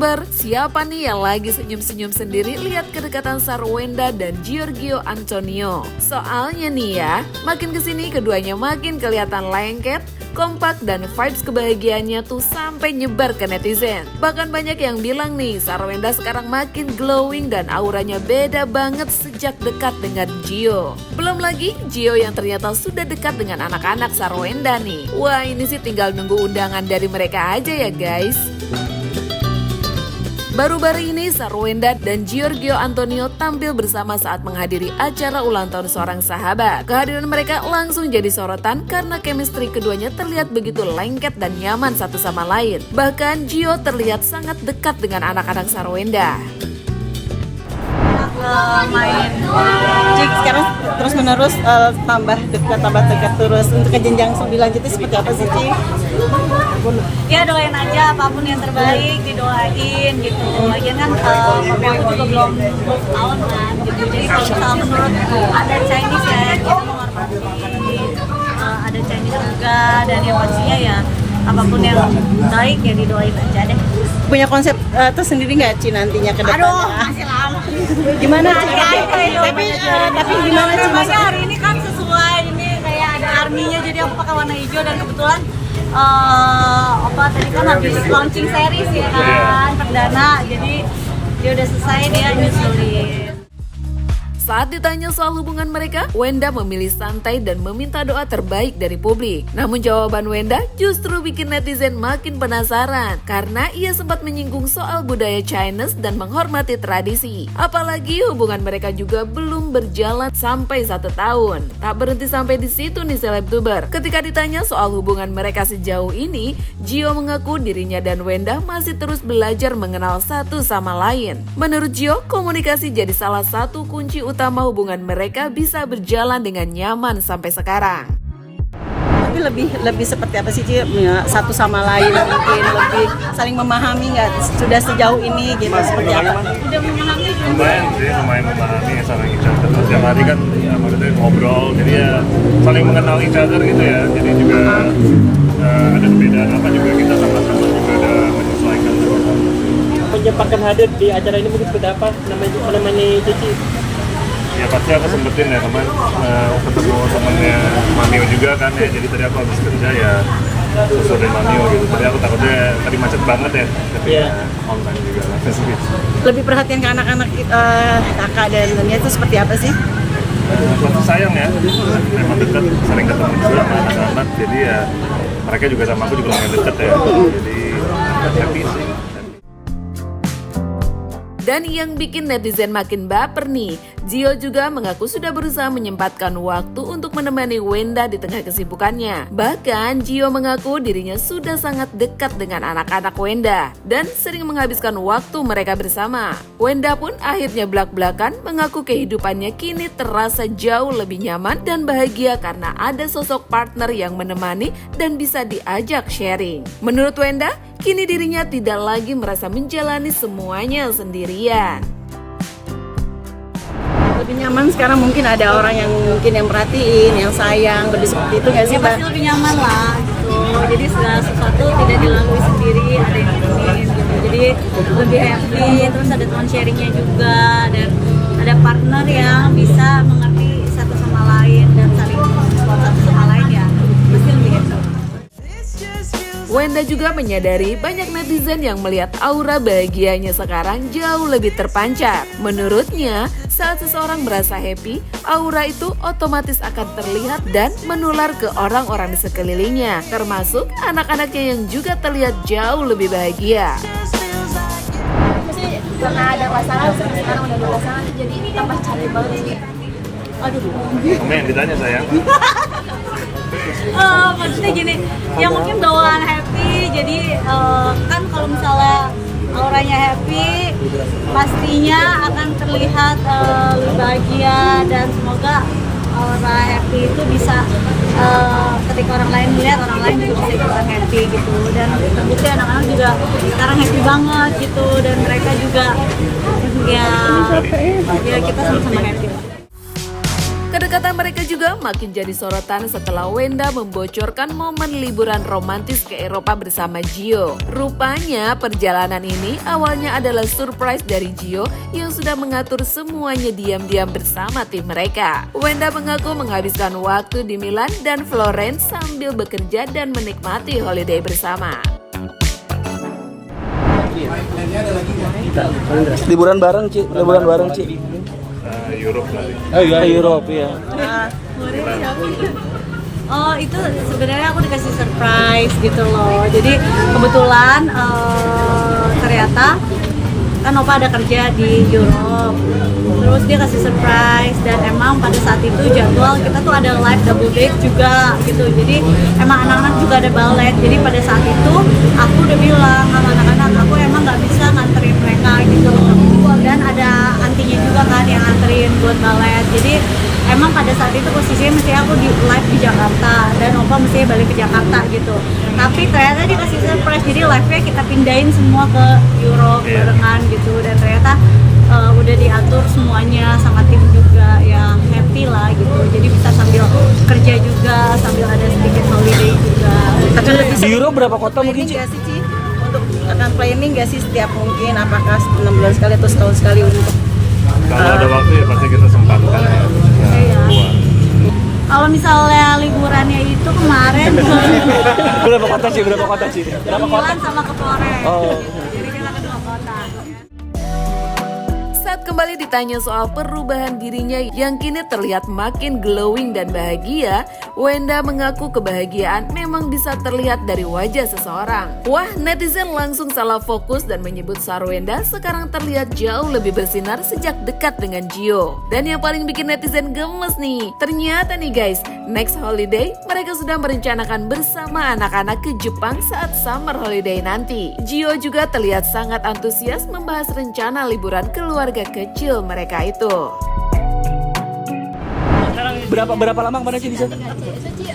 Selebtuber, siapa nih yang lagi senyum-senyum sendiri lihat kedekatan Sarwenda dan Giorgio Antonio? Soalnya nih ya, makin kesini keduanya makin kelihatan lengket, kompak, dan vibes kebahagiaannya tuh sampai nyebar ke netizen. Bahkan banyak yang bilang nih, Sarwenda sekarang makin glowing dan auranya beda banget sejak dekat dengan Gio. Belum lagi Gio yang ternyata sudah dekat dengan anak-anak Sarwenda nih. Wah, ini sih tinggal nunggu undangan dari mereka aja ya guys. Baru-baru ini Sarwenda dan Giorgio Antonio tampil bersama saat menghadiri acara ulang tahun seorang sahabat. Kehadiran mereka langsung jadi sorotan karena chemistry keduanya terlihat begitu lengket dan nyaman satu sama lain. Bahkan Gio terlihat sangat dekat dengan anak-anak Sarwenda. Main Cik sekarang terus menerus tambah dekat terus. Untuk ke jenjang lebih lanjutnya seperti apa sih Cik? Ya doain aja apapun yang terbaik, didoain gitu. Lagian kan Papua juga belum tahun kan gitu. Jadi kalau misalnya menurut ada Chinese ya, kita menghormati ada Chinese juga, dan yang pastinya ya apapun yang baik ya didoain aja deh. Punya konsep tersendiri nggak Ci nantinya ke depannya? Aduh, masih lama. Gimana Ci? Tapi gimana Ci? Namanya hari ini kan sesuai, ini kayak ada arminya, jadi aku pakai warna hijau, dan kebetulan tadi kan habis launching series ya kan, perdana, jadi dia udah selesai, dia nyusulin. Saat ditanya soal hubungan mereka, Wenda memilih santai dan meminta doa terbaik dari publik. Namun jawaban Wenda justru bikin netizen makin penasaran karena ia sempat menyinggung soal budaya Chinese dan menghormati tradisi. Apalagi hubungan mereka juga belum berjalan sampai 1 tahun. Tak berhenti sampai di situ nih Selebtuber. Ketika ditanya soal hubungan mereka sejauh ini, Gio mengaku dirinya dan Wenda masih terus belajar mengenal satu sama lain. Menurut Gio, komunikasi jadi salah satu kunci utama hubungan mereka bisa berjalan dengan nyaman sampai sekarang. Tapi lebih seperti apa sih Ci? Satu sama lain mungkin lebih saling memahami nggak? Sudah sejauh ini gitu seperti apa? Udah memahami lumayan memahami saling each other. Setiap hari kan ya, maksudnya ngobrol, jadi ya saling mengenal each other gitu ya. Jadi juga ada perbedaan apa juga kita sama-sama juga ada menyesuaikan. Menyempatkan hadir di acara ini mungkin seperti apa menemani Cici? Ya pasti aku sempetin ya teman ketemu temennya Mamio juga kan ya, jadi tadi aku habis kerja ya susul dari Mamio gitu. Tadi aku takutnya tadi macet banget ya, tapi ya online juga lah. Lebih perhatian ke anak-anak kakak dan Nunia itu seperti apa sih? Pasti sayang ya, memang dekat, sering ketemu juga sama anak-anak, jadi ya mereka juga sama aku juga lumayan dekat ya, jadi happy sih. Dan yang bikin netizen makin baper nih, Gio juga mengaku sudah berusaha menyempatkan waktu untuk menemani Wenda di tengah kesibukannya. Bahkan Gio mengaku dirinya sudah sangat dekat dengan anak-anak Wenda dan sering menghabiskan waktu mereka bersama. Wenda pun akhirnya belak-belakan mengaku kehidupannya kini terasa jauh lebih nyaman dan bahagia karena ada sosok partner yang menemani dan bisa diajak sharing. Menurut Wenda, kini dirinya tidak lagi merasa menjalani semuanya sendirian. Lebih nyaman sekarang mungkin ada orang yang merhatiin, yang sayang, lebih seperti itu nggak sih ya Mbak? pasti lebih nyaman lah gitu. Jadi segala sesuatu tidak dilalui sendiri, ada yang nemenin gitu. Jadi lebih happy, terus ada teman sharingnya juga, dan ada partner yang bisa mengerti satu sama lain dan saling support satu sama lain, ya pasti lebih happy. Wenda juga menyadari banyak netizen yang melihat aura bahagianya sekarang jauh lebih terpancar. Menurutnya, saat seseorang merasa happy, aura itu otomatis akan terlihat dan menular ke orang-orang di sekelilingnya, termasuk anak-anaknya yang juga terlihat jauh lebih bahagia. Sih karena ada pasangan, sekarang udah berpasangan, jadi tambah cantik banget sih. Aduh. Kamu yang ditanya sayang. Maksudnya gini, ya mungkin bawaan happy, jadi kan kalau misalnya auranya happy, pastinya akan terlihat lebih bahagia, dan semoga aura happy itu bisa ketika orang lain melihat, orang lain juga bisa ikutan happy gitu. Dan terbukti anak-anak juga sekarang happy banget gitu, dan mereka juga ya kita sama-sama happy. Kedekatan mereka juga makin jadi sorotan setelah Wenda membocorkan momen liburan romantis ke Eropa bersama Gio. Rupanya perjalanan ini awalnya adalah surprise dari Gio yang sudah mengatur semuanya diam-diam bersama tim mereka. Wenda mengaku menghabiskan waktu di Milan dan Florence sambil bekerja dan menikmati holiday bersama. Liburan bareng, Ci. Europe kali. Europe ya. Oh, itu sebenarnya aku dikasih surprise gitu loh. Jadi kebetulan ternyata kan Opa ada kerja di Europe. Terus dia kasih surprise dan emang pada saat itu jadwal kita tuh ada live double date juga gitu. Jadi emang anak-anak juga ada ballet. Jadi pada saat itu aku udah bilang sama anak-anak aku emang nggak bisa nganterin mereka gitu. Dan ada antinya juga kan yang nganterin buat ballet. Jadi emang pada saat itu posisinya mesti aku di live di Jakarta dan Opa mesti balik ke Jakarta gitu. Tapi ternyata dikasih surprise, jadi live-nya kita pindahin semua ke Europe barengan gitu. Dan ternyata udah diatur semuanya sama tim juga, ya happy lah gitu. Jadi bisa sambil kerja juga, sambil ada sedikit holiday juga. Akan lebih Di Euro berapa kota mungkin, Ci? nggak sih, Ci? Untuk akan planning nggak sih setiap mungkin apakah 6 bulan sekali atau setahun sekali untuk Kalau ada waktu ya pasti kita sempatkan ya. Iya. Buat. Kalau misalnya liburannya itu kemarin ke Berapa kota, Ci? Milan sama ke Florence. Oh. Jadi kita ke 2 kota. Saat kembali ditanya soal perubahan dirinya yang kini terlihat makin glowing dan bahagia, Wenda mengaku kebahagiaan memang bisa terlihat dari wajah seseorang. Wah, netizen langsung salah fokus dan menyebut Sarwenda sekarang terlihat jauh lebih bersinar sejak dekat dengan Gio. Dan yang paling bikin netizen gemes nih, ternyata nih guys, next holiday mereka sudah merencanakan bersama anak-anak ke Jepang saat summer holiday nanti. Gio juga terlihat sangat antusias membahas rencana liburan keluarga kecil mereka itu. Berapa lama kemarin sih di sana? Suci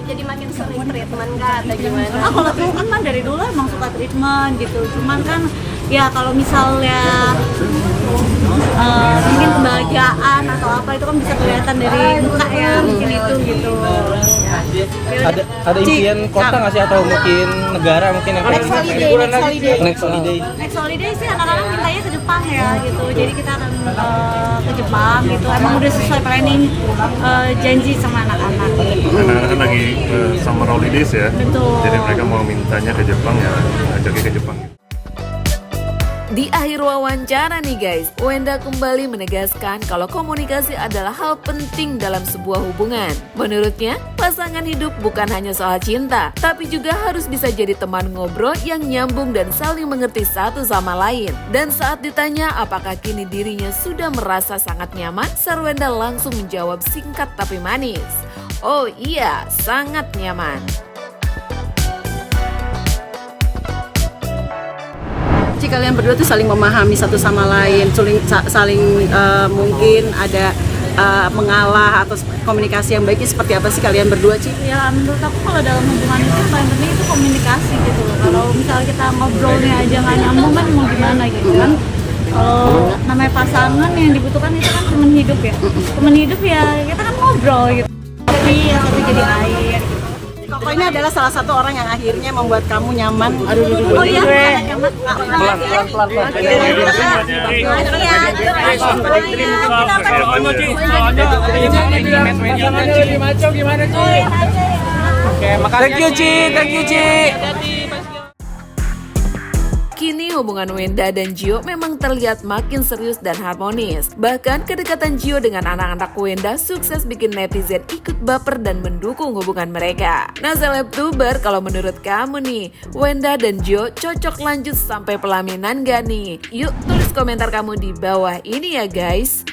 jadi makin sering treatment kah atau gimana? Kalau aku kan dari dulu emang suka treatment gitu. Cuman kan ya kalau misalnya mungkin kebahagiaan atau apa itu kan bisa kelihatan dari muka ya, mungkin itu gitu. Ada impian kota nggak sih atau mungkin negara mungkin yang next holiday? Next holiday. Next holiday sih anak-anak mintanya ke Jepang ya gitu. Jadi kita akan ke Jepang gitu. Emang udah sesuai planning janji sama anak-anak. Anak-anak kan lagi summer holidays ya. Betul. Jadi mereka mau mintanya ke Jepang ya, ajaknya ke Jepang. Di akhir wawancara nih guys, Wenda kembali menegaskan kalau komunikasi adalah hal penting dalam sebuah hubungan. Menurutnya, pasangan hidup bukan hanya soal cinta, tapi juga harus bisa jadi teman ngobrol yang nyambung dan saling mengerti satu sama lain. Dan saat ditanya apakah kini dirinya sudah merasa sangat nyaman, Sarwenda langsung menjawab singkat tapi manis. Oh iya, sangat nyaman. Kalian berdua tuh saling memahami satu sama lain, saling mungkin ada mengalah atau komunikasi yang baiknya seperti apa sih kalian berdua, Ci? Ya menurut aku kalau dalam hubungan itu paling penting itu komunikasi gitu loh. Kalau misalnya kita ngobrolnya aja nggak nyambung kan mau gimana gitu kan. Kalau namanya pasangan yang dibutuhkan itu kan teman hidup ya. Teman hidup ya kita kan ngobrol gitu. Tapi yang satu jadi air. Koko ini adalah salah satu orang yang akhirnya membuat kamu nyaman. Oh iya, nyaman. Thank you, Ci. Kini hubungan Wenda dan Gio memang terlihat makin serius dan harmonis. Bahkan kedekatan Gio dengan anak-anak Wenda sukses bikin netizen ikut baper dan mendukung hubungan mereka. Nah Selebtuber, kalau menurut kamu nih, Wenda dan Gio cocok lanjut sampai pelaminan gak nih? Yuk tulis komentar kamu di bawah ini ya guys.